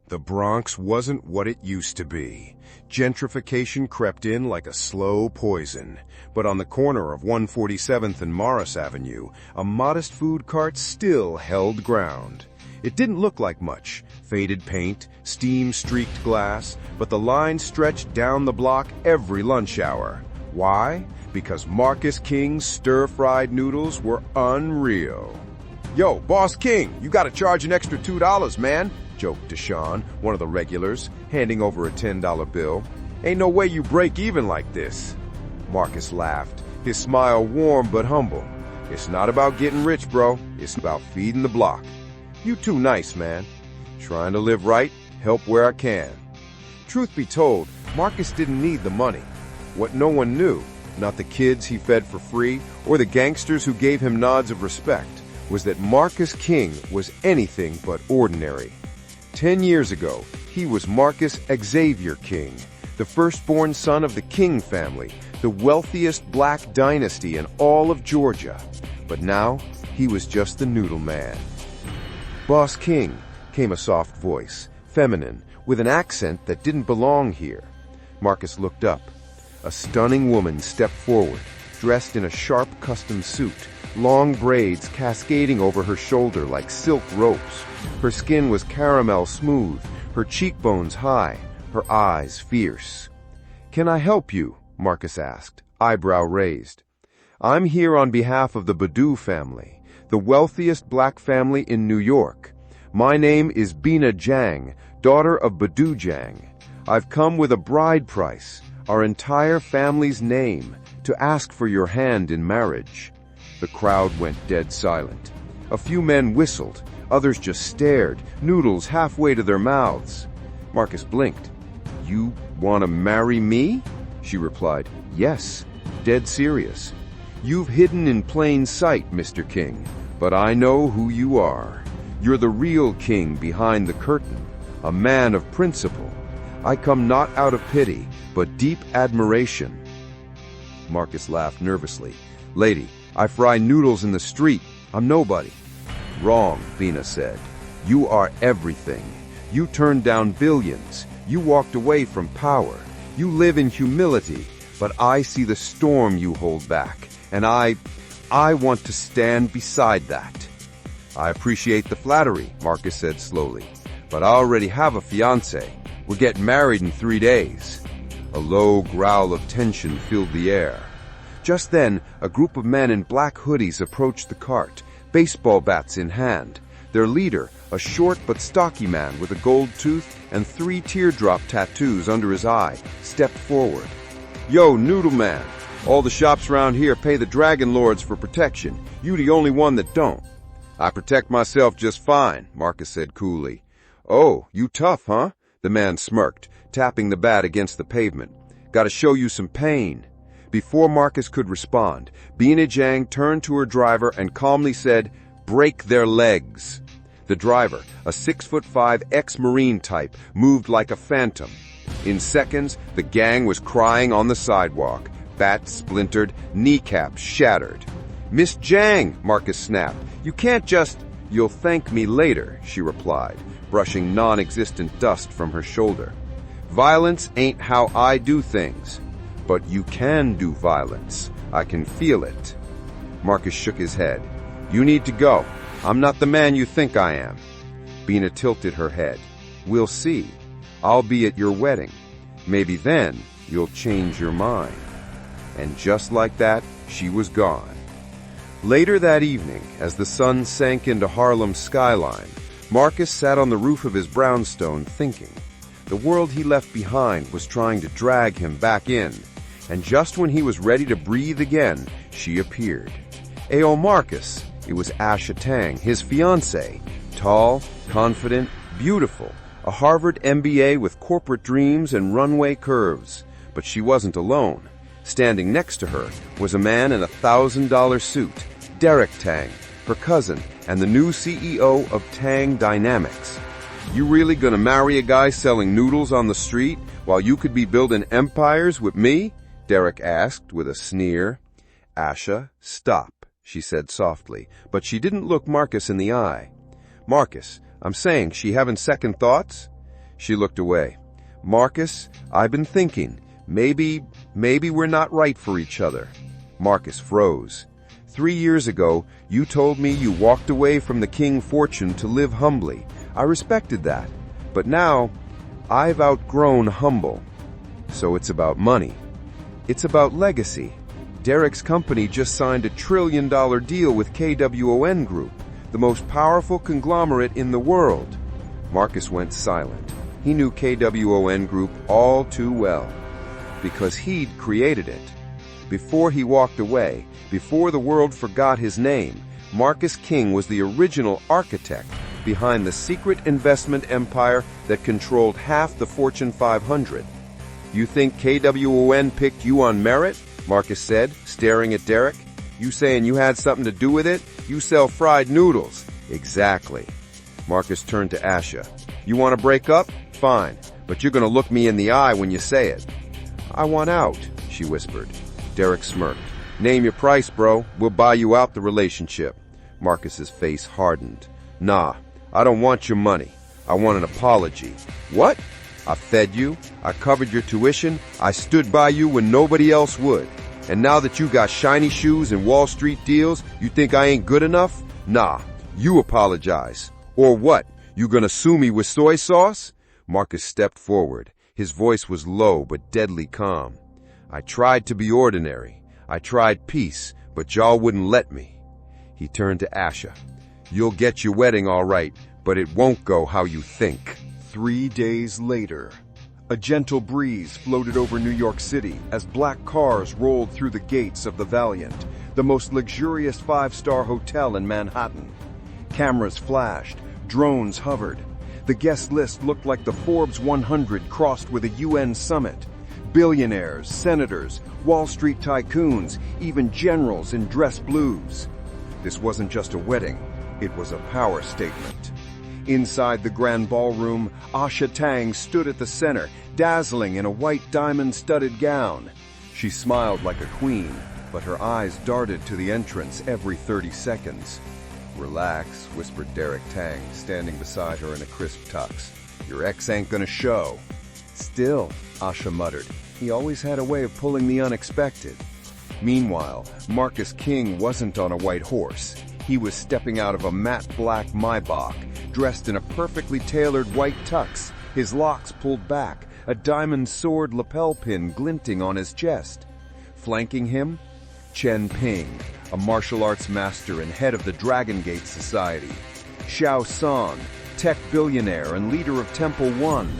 The Bronx wasn't what it used to be. Gentrification crept in like a slow poison. But on the corner of 147th and Morris Avenue, a modest food cart still held ground. It didn't look like much. Faded paint, steam-streaked glass, but the line stretched down the block every lunch hour. Why? Because Marcus King's stir-fried noodles were unreal. "Yo, Boss King, you gotta charge an extra $2, man," joked Deshaun, one of the regulars, handing over a $10 bill. "Ain't no way you break even like this." Marcus laughed, his smile warm but humble. "It's not about getting rich, bro. It's about feeding the block. You too nice, man. Trying to live right, help where I can." Truth be told, Marcus didn't need the money. What no one knew, not the kids he fed for free or the gangsters who gave him nods of respect, was that Marcus King was anything but ordinary. 10 years ago, he was Marcus Xavier King, the firstborn son of the King family, the wealthiest black dynasty in all of Georgia. But now, he was just the noodle man. "Boss King," came a soft voice, feminine, with an accent that didn't belong here. Marcus looked up. A stunning woman stepped forward, dressed in a sharp custom suit, long braids cascading over her shoulder like silk ropes. Her skin was caramel smooth, her cheekbones high, her eyes fierce. "Can I help you?" Marcus asked, eyebrow raised. "I'm here on behalf of the Badu family, the wealthiest black family in New York. My name is Bina Jang, daughter of Badu Jang. I've come with a bride price, our entire family's name, to ask for your hand in marriage." The crowd went dead silent. A few men whistled, others just stared, noodles halfway to their mouths. Marcus blinked. "You want to marry me?" She replied, "Yes, dead serious. You've hidden in plain sight, Mr. King, but I know who you are. You're the real king behind the curtain, a man of principle. I come not out of pity, but deep admiration." Marcus laughed nervously. "Lady, I fry noodles in the street. I'm nobody." "Wrong," Bina said. "You are everything. You turned down billions. You walked away from power. You live in humility, but I see the storm you hold back, and I want to stand beside that." "I appreciate the flattery," Marcus said slowly, "but I already have a fiance. We're getting married in 3 days." A low growl of tension filled the air. Just then, a group of men in black hoodies approached the cart, baseball bats in hand. Their leader, a short but stocky man with a gold tooth and 3 teardrop tattoos under his eye, stepped forward. "Yo, Noodle Man, all the shops around here pay the Dragon Lords for protection. You the only one that don't." "I protect myself just fine," Marcus said coolly. "Oh, you tough, huh?" The man smirked, tapping the bat against the pavement. "Gotta show you some pain." Before Marcus could respond, Bina Jang turned to her driver and calmly said, "Break their legs." The driver, a 6'5" ex-Marine type, moved like a phantom. In seconds, the gang was crying on the sidewalk, bat splintered, kneecaps shattered. "Miss Jang," Marcus snapped, "you can't just—" "You'll thank me later," she replied, brushing non-existent dust from her shoulder. "Violence ain't how I do things. But you can do violence. I can feel it." Marcus shook his head. "You need to go. I'm not the man you think I am." Bina tilted her head. "We'll see. I'll be at your wedding. Maybe then you'll change your mind." And just like that, she was gone. Later that evening, as the sun sank into Harlem's skyline, Marcus sat on the roof of his brownstone thinking. The world he left behind was trying to drag him back in. And just when he was ready to breathe again, she appeared. Ayo, Marcus. It was Asha Tang, his fiancée. Tall, confident, beautiful. A Harvard MBA with corporate dreams and runway curves. But she wasn't alone. Standing next to her was a man in a $1,000 suit, Derek Tang, her cousin, and the new CEO of Tang Dynamics. "You really gonna marry a guy selling noodles on the street while you could be building empires with me?" Derek asked with a sneer. "Asha, stop," she said softly, but she didn't look Marcus in the eye. "Marcus, I'm saying, she having second thoughts?" She looked away. Marcus, I've been thinking. Maybe we're not right for each other. Marcus froze. 3 years ago, you told me you walked away from the king fortune to live humbly. I respected that. But now, I've outgrown humble. So it's about money. It's about legacy. Derek's company just signed $1 trillion deal with KWON Group, the most powerful conglomerate in the world. Marcus went silent. He knew KWON Group all too well, because he'd created it. Before he walked away, before the world forgot his name, Marcus King was the original architect behind the secret investment empire that controlled half the Fortune 500. You think KWON picked you on merit? Marcus said, staring at Derek. You saying you had something to do with it? You sell fried noodles. Exactly. Marcus turned to Asha. You want to break up? Fine, but you're going to look me in the eye when you say it. I want out, she whispered. Derek smirked. Name your price, bro. We'll buy you out the relationship. Marcus's face hardened. Nah, I don't want your money. I want an apology. What? I fed you. I covered your tuition. I stood by you when nobody else would. And now that you got shiny shoes and Wall Street deals, you think I ain't good enough? Nah, you apologize. Or what? You gonna sue me with soy sauce? Marcus stepped forward. His voice was low but deadly calm. I tried to be ordinary. I tried peace, but y'all wouldn't let me. He turned to Asha. You'll get your wedding all right, but it won't go how you think. 3 days later, a gentle breeze floated over New York City as black cars rolled through the gates of the Valiant, the most luxurious 5-star hotel in Manhattan. Cameras flashed, drones hovered. The guest list looked like the Forbes 100 crossed with a UN summit. Billionaires, senators, Wall Street tycoons, even generals in dress blues. This wasn't just a wedding, it was a power statement. Inside the grand ballroom, Asha Tang stood at the center, dazzling in a white diamond-studded gown. She smiled like a queen, but her eyes darted to the entrance every 30 seconds. Relax, whispered Derek Tang, standing beside her in a crisp tux. Your ex ain't gonna show. Still, Asha muttered, he always had a way of pulling the unexpected. Meanwhile, Marcus King wasn't on a white horse. He was stepping out of a matte black Maybach, dressed in a perfectly tailored white tux, his locks pulled back, a diamond sword lapel pin glinting on his chest. Flanking him, Chen Ping, a martial arts master and head of the Dragon Gate Society. Xiao San, tech billionaire and leader of Temple One.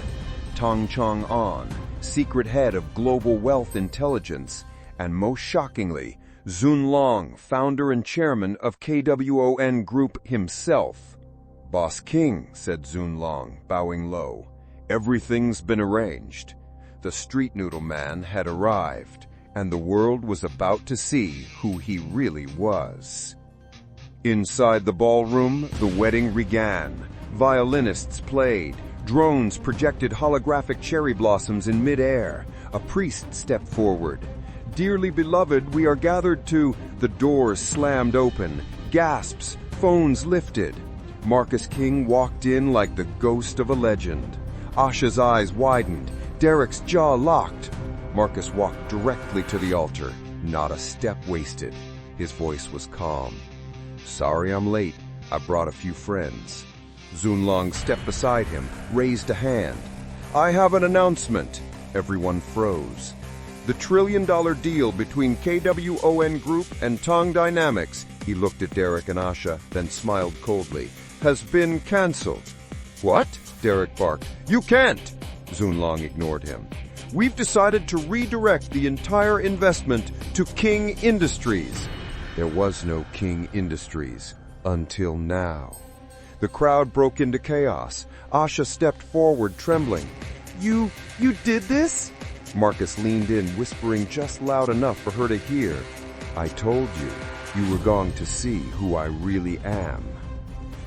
Tong Chong An, secret head of Global Wealth Intelligence. And most shockingly, Zun Long, founder and chairman of KWON Group himself. Boss King, said Zun Long, bowing low. Everything's been arranged. The street noodle man had arrived, and the world was about to see who he really was. Inside the ballroom, the wedding began. Violinists played. Drones projected holographic cherry blossoms in midair. A priest stepped forward. Dearly beloved, we are gathered to... The doors slammed open. Gasps. Phones lifted. Marcus King walked in like the ghost of a legend. Asha's eyes widened. Derek's jaw locked. Marcus walked directly to the altar. Not a step wasted. His voice was calm. Sorry I'm late. I brought a few friends. Zun Long stepped beside him, raised a hand. I have an announcement. Everyone froze. The $1 trillion deal between KWON Group and Tong Dynamics, he looked at Derek and Asha, then smiled coldly, has been cancelled. What? Derek barked. You can't! Zun Long ignored him. We've decided to redirect the entire investment to King Industries. There was no King Industries until now. The crowd broke into chaos. Asha stepped forward, trembling. You did this? Marcus leaned in, whispering just loud enough for her to hear. I told you were going to see who I really am.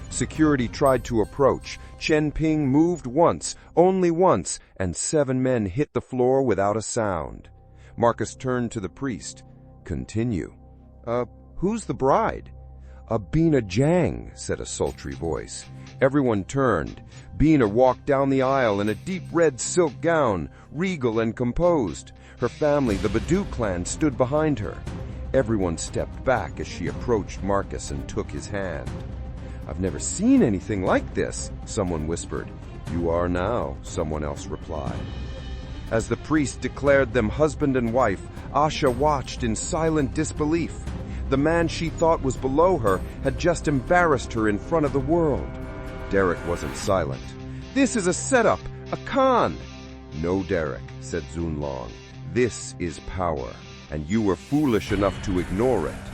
Security tried to approach. Chen Ping moved once, only once, and 7 men hit the floor without a sound. Marcus turned to the priest. Continue. Who's the bride? "Bina Jang," said a sultry voice. Everyone turned. Bina walked down the aisle in a deep red silk gown, regal and composed. Her family, the Badu clan, stood behind her. Everyone stepped back as she approached Marcus and took his hand. "I've never seen anything like this," someone whispered. "You are now," someone else replied. As the priest declared them husband and wife, Asha watched in silent disbelief. The man she thought was below her had just embarrassed her in front of the world. Derek wasn't silent. "This is a setup, a con." "No, Derek," said Zunlong. "This is power, and you were foolish enough to ignore it."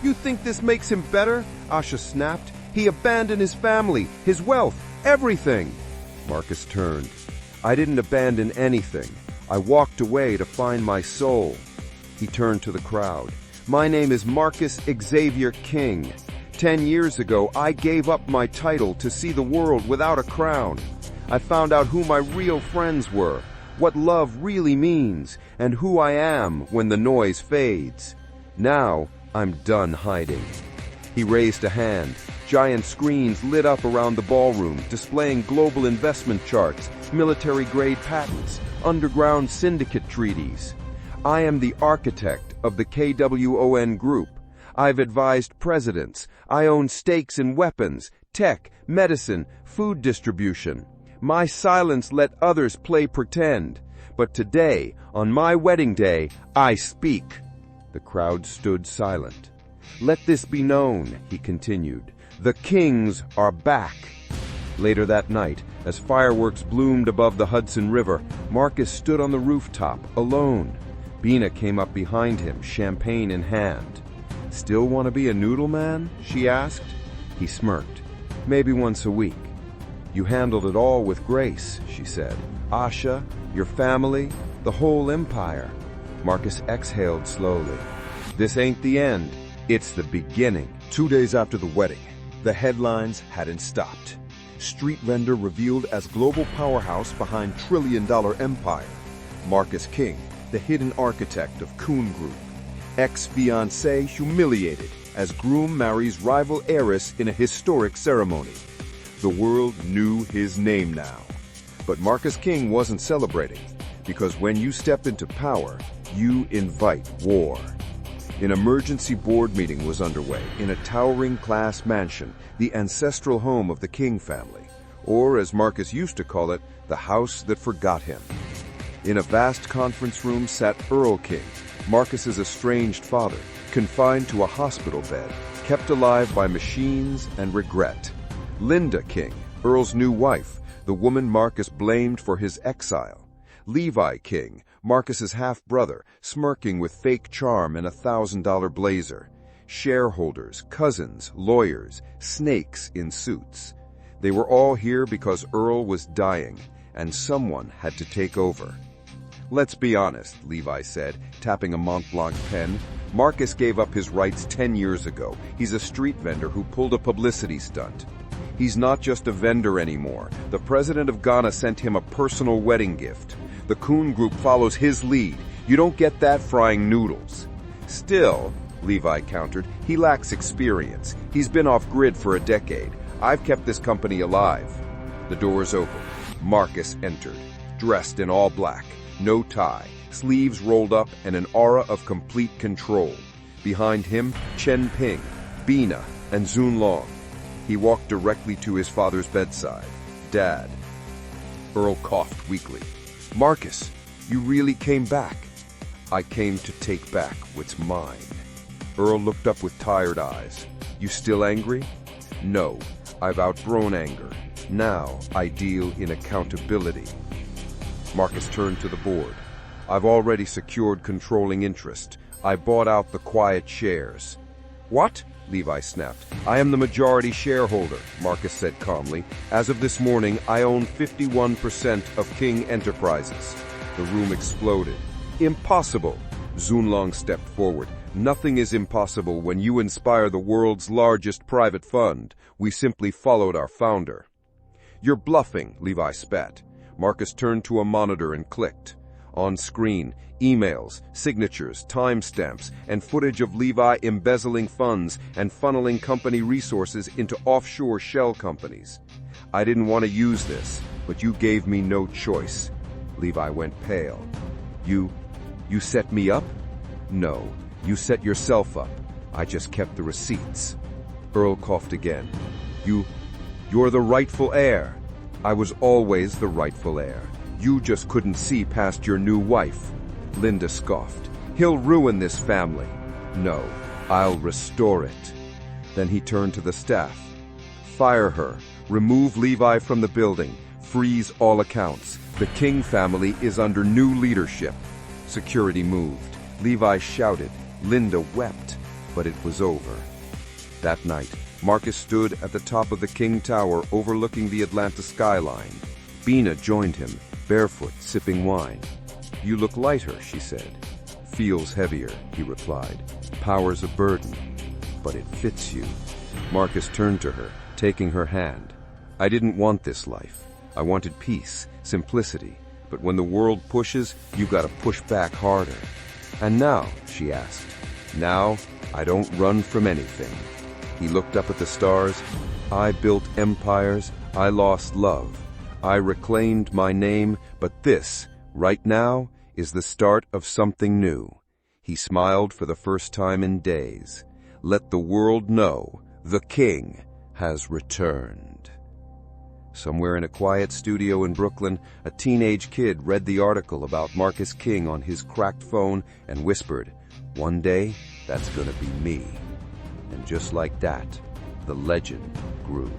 "You think this makes him better?" Asha snapped. "He abandoned his family, his wealth, everything." Marcus turned. "I didn't abandon anything. I walked away to find my soul." He turned to the crowd. "My name is Marcus Xavier King. 10 years ago, I gave up my title to see the world without a crown. I found out who my real friends were, what love really means, and who I am when the noise fades. Now, I'm done hiding." He raised a hand. Giant screens lit up around the ballroom, displaying global investment charts, military-grade patents, underground syndicate treaties. "I am the architect of the KWON Group. I've advised presidents. I own stakes in weapons, tech, medicine, food distribution. My silence let others play pretend. But today, on my wedding day, I speak." The crowd stood silent. "Let this be known," he continued. "The kings are back." Later that night, as fireworks bloomed above the Hudson River, Marcus stood on the rooftop, alone. Bina came up behind him, champagne in hand. "Still want to be a noodle man?" she asked. He smirked. "Maybe once a week." "You handled it all with grace," she said. "Asha, your family, the whole empire." Marcus exhaled slowly. "This ain't the end. It's the beginning." 2 days after the wedding, the headlines hadn't stopped. Street vendor revealed as global powerhouse behind trillion-dollar empire. Marcus King, the hidden architect of Kuhn Group. Ex-fiance humiliated as groom marries rival heiress in a historic ceremony. The world knew his name now. But Marcus King wasn't celebrating, because when you step into power, you invite war. An emergency board meeting was underway in a towering class mansion, the ancestral home of the King family, or as Marcus used to call it, the house that forgot him. In a vast conference room sat Earl King, Marcus's estranged father, confined to a hospital bed, kept alive by machines and regret. Linda King, Earl's new wife, the woman Marcus blamed for his exile. Levi King, Marcus's half-brother, smirking with fake charm and $1,000 blazer. Shareholders, cousins, lawyers, snakes in suits. They were all here because Earl was dying, and someone had to take over. "Let's be honest," Levi said, tapping a Mont Blanc pen. "Marcus gave up his rights 10 years ago. He's a street vendor who pulled a publicity stunt. He's not just a vendor anymore. The president of Ghana sent him a personal wedding gift. The Kuhn Group follows his lead. You don't get that frying noodles." "Still," Levi countered, "he lacks experience. He's been off-grid for a decade. I've kept this company alive." The doors opened. Marcus entered, dressed in all black. No tie, sleeves rolled up, and an aura of complete control. Behind him, Chen Ping, Bina, and Zunlong. He walked directly to his father's bedside. "Dad." Earl coughed weakly. "Marcus, you really came back." "I came to take back what's mine." Earl looked up with tired eyes. "You still angry?" "No, I've outgrown anger. Now I deal in accountability." Marcus turned to the board. "I've already secured controlling interest. I bought out the quiet shares." "What?" Levi snapped. "I am the majority shareholder," Marcus said calmly. "As of this morning, I own 51% of King Enterprises." The room exploded. "Impossible!" Zunlong stepped forward. "Nothing is impossible when you inspire the world's largest private fund. We simply followed our founder." "You're bluffing," Levi spat. Marcus turned to a monitor and clicked. On screen, emails, signatures, timestamps, and footage of Levi embezzling funds and funneling company resources into offshore shell companies. I didn't want to use this, but you gave me no choice. Levi went pale. You set me up? No, you set yourself up. I just kept the receipts. Earl coughed again. You're the rightful heir. I was always the rightful heir. You just couldn't see past your new wife. Linda scoffed. He'll ruin this family. No, I'll restore it. Then he turned to the staff. Fire her. Remove Levi from the building. Freeze all accounts. The King family is under new leadership. Security moved. Levi shouted. Linda wept. But it was over. That night, Marcus stood at the top of the King Tower overlooking the Atlanta skyline. Bina joined him, barefoot, sipping wine. You look lighter, she said. Feels heavier, he replied. Power's a burden, but it fits you. Marcus turned to her, taking her hand. I didn't want this life. I wanted peace, simplicity. But when the world pushes, you gotta push back harder. And now, she asked. Now, I don't run from anything. He looked up at the stars. I built empires. I lost love. I reclaimed my name, but this, right now, is the start of something new. He smiled for the first time in days. Let the world know the King has returned. Somewhere in a quiet studio in Brooklyn, a teenage kid read the article about Marcus King on his cracked phone and whispered, "One day, that's gonna be me." And just like that, the legend grew.